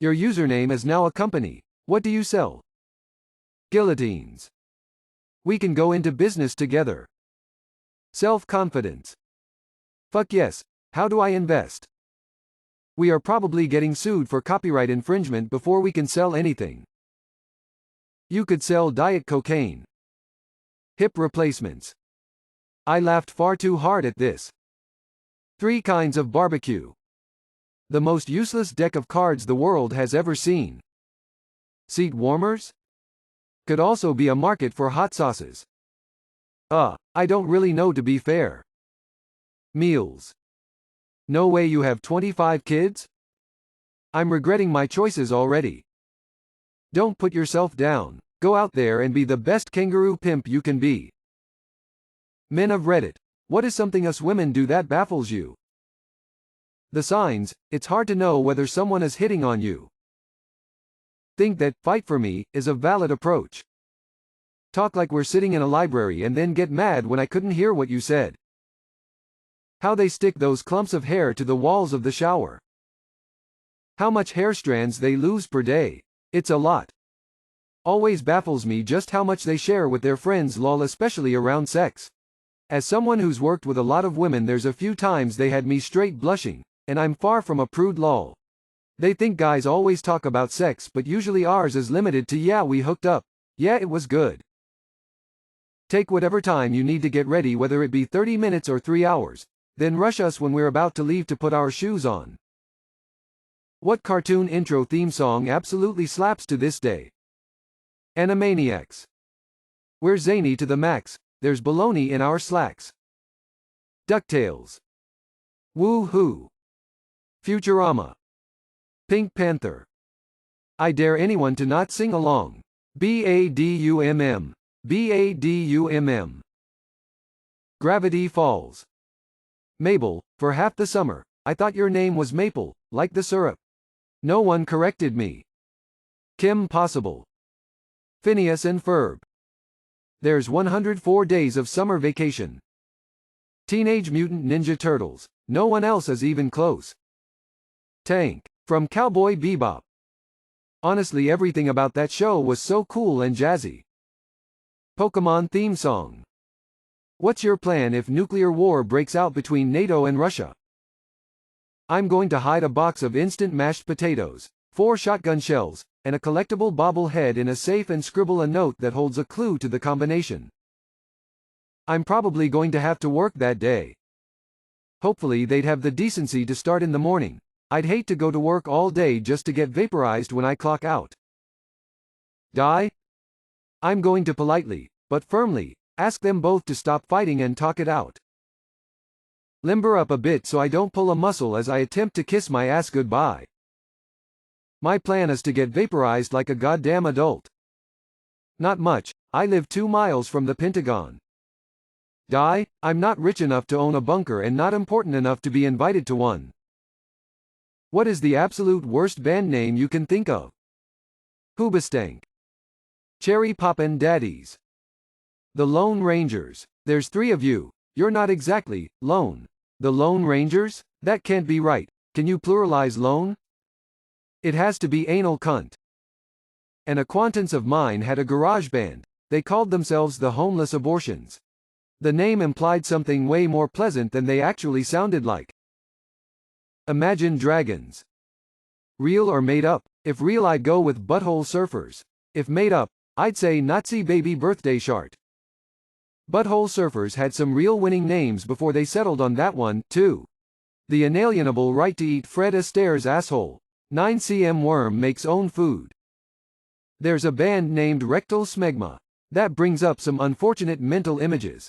Your username is now a company. What do you sell? Guillotines. We can go into business together. Self-confidence. Fuck yes. How do I invest? We are probably getting sued for copyright infringement before we can sell anything. You could sell diet cocaine. Hip replacements. I laughed far too hard at this. 3 kinds of barbecue. The most useless deck of cards the world has ever seen. Seat warmers? Could also be a market for hot sauces. I don't really know, to be fair. Meals. No way you have 25 kids? I'm regretting my choices already. Don't put yourself down. Go out there and be the best kangaroo pimp you can be. Men of Reddit. What is something us women do that baffles you? The signs. It's hard to know whether someone is hitting on you. Think that "fight for me" is a valid approach. Talk like we're sitting in a library and then get mad when I couldn't hear what you said. How they stick those clumps of hair to the walls of the shower. How much hair strands they lose per day. It's a lot. Always baffles me just how much they share with their friends, lol, especially around sex. As someone who's worked with a lot of women, there's a few times they had me straight blushing, and I'm far from a prude, lol. They think guys always talk about sex, but usually ours is limited to "yeah, we hooked up. Yeah, it was good." Take whatever time you need to get ready, whether it be 30 minutes or 3 hours. Then rush us when we're about to leave to put our shoes on. What cartoon intro theme song absolutely slaps to this day? Animaniacs. We're zany to the max. There's baloney in our slacks. DuckTales. Woo-hoo. Futurama. Pink Panther. I dare anyone to not sing along. BADUMM. BADUMM. Gravity Falls. Mabel, for half the summer, I thought your name was Maple, like the syrup. No one corrected me. Kim Possible. Phineas and Ferb. There's 104 days of summer vacation. Teenage Mutant Ninja Turtles. No one else is even close. Tank. From Cowboy Bebop. Honestly, everything about that show was so cool and jazzy. Pokemon theme song. What's your plan if nuclear war breaks out between NATO and Russia? I'm going to hide a box of instant mashed potatoes, 4 shotgun shells, and a collectible bobblehead in a safe and scribble a note that holds a clue to the combination. I'm probably going to have to work that day. Hopefully they'd have the decency to start in the morning. I'd hate to go to work all day just to get vaporized when I clock out. Die? I'm going to politely, but firmly, ask them both to stop fighting and talk it out. Limber up a bit so I don't pull a muscle as I attempt to kiss my ass goodbye. My plan is to get vaporized like a goddamn adult. Not much. I live 2 miles from the Pentagon. Die? I'm not rich enough to own a bunker and not important enough to be invited to one. What is the absolute worst band name you can think of? Hoobastank. Cherry Poppin' Daddies. The Lone Rangers. There's 3 of you. You're not exactly lone. The Lone Rangers? That can't be right. Can you pluralize lone? It has to be anal cunt. An acquaintance of mine had a garage band. They called themselves the Homeless Abortions. The name implied something way more pleasant than they actually sounded like. Imagine Dragons. Real or made up? If real, I'd go with Butthole Surfers. If made up, I'd say Nazi Baby Birthday Shart. Butthole Surfers had some real winning names before they settled on that one, too. The Inalienable Right to Eat Fred Astaire's Asshole. 9cm Worm makes own food. There's a band named Rectal Smegma. That brings up some unfortunate mental images.